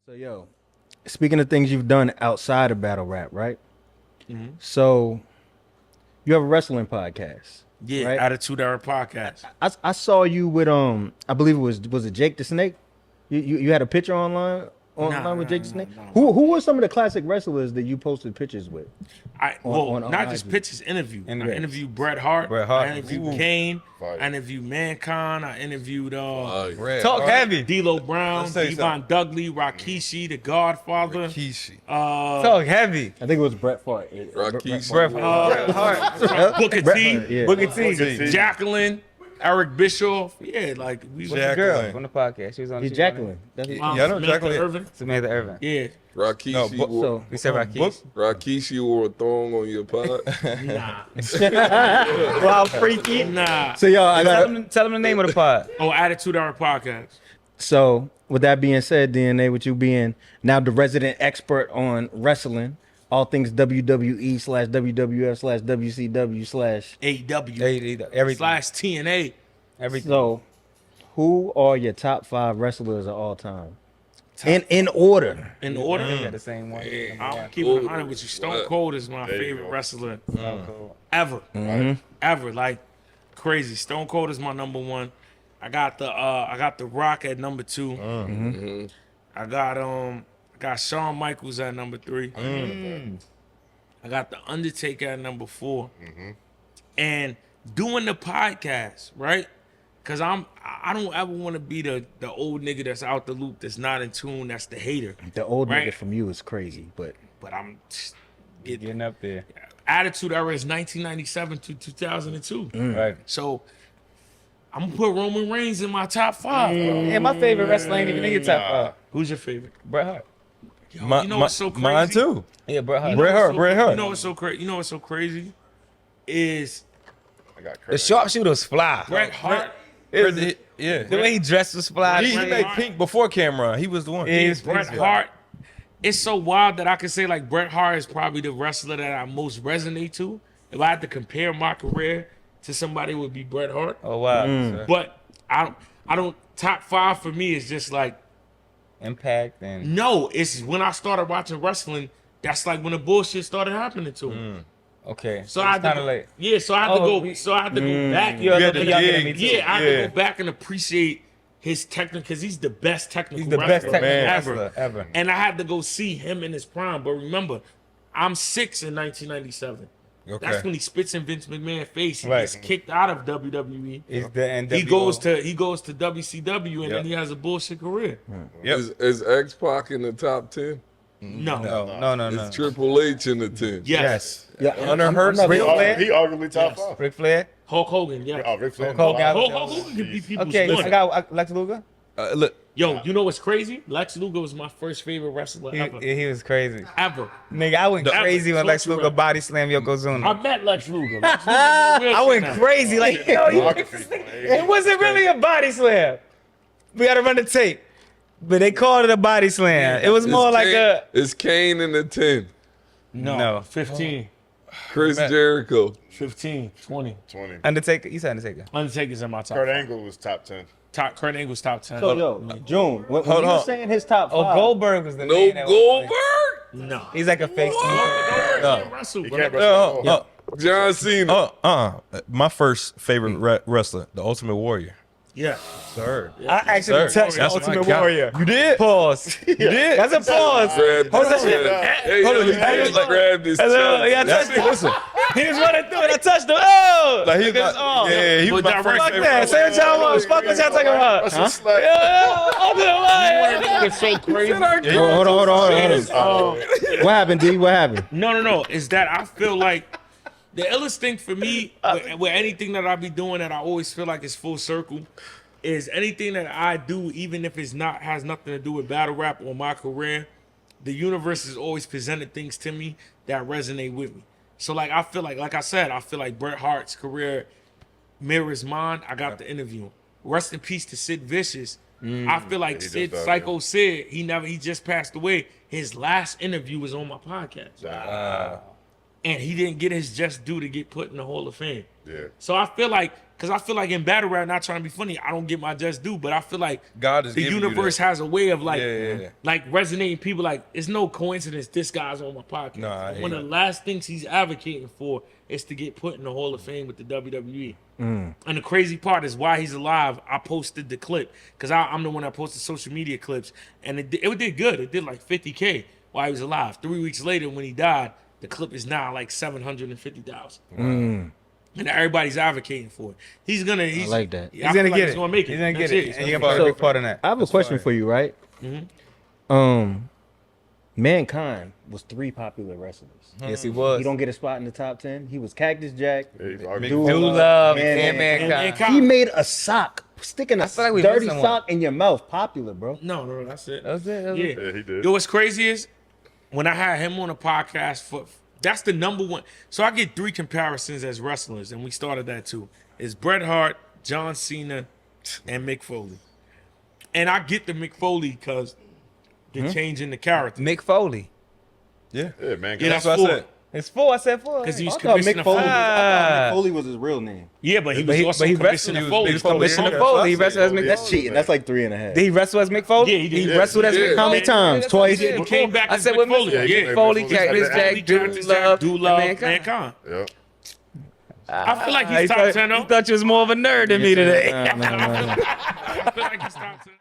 So, yo, speaking of things you've done outside of battle rap, right? Mhm. So, you have a wrestling podcast, Yeah, right? Attitude Era podcast. I saw you with I believe it was it Jake the Snake? You had a picture online with Jake the Snake. Nah. Who were some of the classic wrestlers that you posted pictures with? on Not just IG. pitches, interview. I Interviews. interviewed Bret Hart. Bret Hart. I interviewed Ooh. Kane. Fire. I interviewed Mankind. I interviewed Talk heavy. D'Lo Brown, Let's say Devon Dudley, Rikishi, The Godfather. Kishi. Talk heavy. I think it was Bret Hart. Rikishi. Bret Hart. Booker T, Yeah. Booker T. T. Jacqueline, Eric Bischoff. Yeah, like we What's the girl Jacqueline. on the podcast? She was on. Yeah, Jacqueline. That's Yeah, I know Samantha Jacqueline. Irvin. Samantha Irvin. Yeah, Rakishi, No, wore, so We said Rakesh. Rakishi wore a thong on your pod. nah, Wow, freaky. nah. so yo, I got Tell him the name of the pod. Oh, Attitude Era podcast. So, with that being said, DNA, with you being now the resident expert on wrestling, all things WWE / WWF / WCW / AEW Everything. slash TNA. Everything. So, who are your top 5 wrestlers of all time? In order. In order. We got the same one. I'm keeping it 100 with you. Stone Cold is my There you favorite go. wrestler Cool. ever. Mm-hmm. Ever. Like crazy. Stone Cold is my number 1. I got the Rock at number 2. Mm-hmm. I got Shawn Michaels at number 3. I got the Undertaker at number 4. And doing the podcast, right? Cause I don't ever want to be the old nigga that's out the loop, that's not in tune, that's the hater. The old Right. nigga from you is crazy, but But I'm Getting up there. Attitude Era is 1997 to 2002. Right. So I'm gonna put Roman Reigns in my top 5. bro. And my favorite wrestler ain't even in your top 5. Who's your favorite? Bret Hart. Yo, you know what's so crazy? Mine too. Yeah, Bret Hart. You know Bret what's Hart, so- Bret Hart. You know what's so crazy? You know what's so crazy? Is I got The sharpshooter was fly. Bret Hart. Yeah. The way he dressed was fly. He made Pink before Cameron. He was the one. Yeah, he was Bret crazy. Hart. It's so wild that I can say like Bret Hart is probably the wrestler that I most resonate to. If I had to compare my career to somebody, it would be Bret Hart. Oh wow. But I don't. Top 5 for me is just like Impact and no. It's when I started watching wrestling. That's like when the bullshit started happening to me. okay. So I had kind to of late. yeah. So I had to Oh, go. we- So I had to go back. You're a You little had bit to younger than dig. me too. Yeah, I had to go back and appreciate his technical because he's the best technical. He's the best wrestler technical ever. wrestler ever. And I had to go see him in his prime. But remember, I'm 6 in 1997. Okay. That's when he spits in Vince McMahon's face. He Right. gets kicked out of WWE. Is the NWO. He goes to WCW and Yep. then he has a bullshit career. Yep. Is X-Pac in the top 10? No. No. Is Triple H in the 10? Yes. yeah, Hunter Hearst. I'm not- Ric Flair? He arguably top 5. Ric Flair. Hulk Hogan. Yeah. Oh, Ric Flair. Hulk Hogan. Hulk Hogan can beat people's Okay, one. I got Lex Luger. Look, Yo, you know what's crazy? Lex Luger was my first favorite wrestler ever. He was crazy. Ever. Nigga, I went crazy when Lex Luger body slammed Yokozuna. I met Lex Luger. Lex Luger's a real I went shit now. crazy like, yo, it wasn't really a body slam. We gotta run the tape. But they called it a body slam. It was more like a Is Kane in the 10? No. 15, Chris Jericho. 15, 20. 20. Undertaker. You said Undertaker. Undertaker's in my top. Kurt Angle was top 10. Kurt Angle's top 10. So, yo, June, when Hold you were on. saying his top 5, Oh, Goldberg was the No man. that was- Goldberg? No. He's like a fake. Wrestle, He bro. can't wrestle. John Cena. My first favorite wrestler, the Ultimate Warrior. Yeah. Sir. I actually Sir, touched the that's my Ultimate guy. Warrior. You did? Pause. You did? That's a pause. Hold on. Hey, Hold on, he you just did? grabbed his Hello, yeah, I chest. touched it. Listen, He was running through it. I touched him. Oh! like he's Look at his arm. yeah, he was But my direct- first Fuck favorite. that. Say what y'all want. Fuck what y'all talking about. That's a slap. It's so crazy. hold on. What happened, D? What happened? No. Is that I feel like the illest thing for me with anything that I be doing that I always feel like is full circle is anything that I do, even if it's not has nothing to do with battle rap or my career, the universe has always presented things to me that resonate with me. So like I feel like I said, I feel like Bret Hart's career mirrors mine. I got the interview. Rest in peace to Sid Vicious. I feel like just Sid, died, Psycho Sid, he just passed away. His last interview was on my podcast. And he didn't get his just due to get put in the Hall of Fame. Yeah. So I feel like because I feel like in battle rap, not trying to be funny, I don't get my just due, but I feel like God is the giving you universe that. has a way of like, Yeah. like resonating people. Like it's no coincidence this guy's on my podcast. Nah, it One of ain't. the last things he's advocating for is to get put in the Hall of Fame with the WWE. And the crazy part is while he's alive, I posted the clip because I'm the one that posted social media clips, and it did good. It did like 50K while he was alive. 3 weeks later, when he died, the clip is now like 750,000. And everybody's advocating for it. He's like that. Yeah, He's gonna get it. He's gonna make it. He's gonna That's get it. It's And gonna you're be gonna play fire. a big part in that. I have a question for you, right? Mankind was 3 popular wrestlers. Yes, he was. He don't get a spot in the top 10. He was Cactus Jack. Yeah, he's Dude arguing. Dude Love, Love Man, and Mankind. And He made a sock, sticking a feel like we dirty missing sock in your mouth. Popular, bro. No, that's it. That was it. That was Yeah. it. Yeah, he did. Yo, what's crazy is when I had him on a podcast that's the number one. So I get 3 comparisons as wrestlers, and we started that too. It's Bret Hart, John Cena, and Mick Foley. And I get the Mick Foley because they're changing the character. Mick Foley. Yeah. Yeah, man. Yeah, That's that's what I 4. said. It's 4. I said 4. Because he's I thought commissioner Mick Foley. Foley. I thought Mick Foley was his real name. Yeah, but he But was he- also but he commissioner wrestled- Foley. he was commissioner Foley. He wrestled as Mick That's Foley. cheating. That's like 3.5. Did he wrestle as Mick Foley? Yeah, he did. He wrestled as Yeah. Mick How Foley. many times? That's what Twice? he did. He came back I as said Mick with Foley. Mick Yeah. Foley, Foley, Cactus Foley, Jack, Dude Love, and Mankind. Yep. I feel like He he's top thought- 10 He though. thought you was more of a nerd than me today. I feel like he's top 10.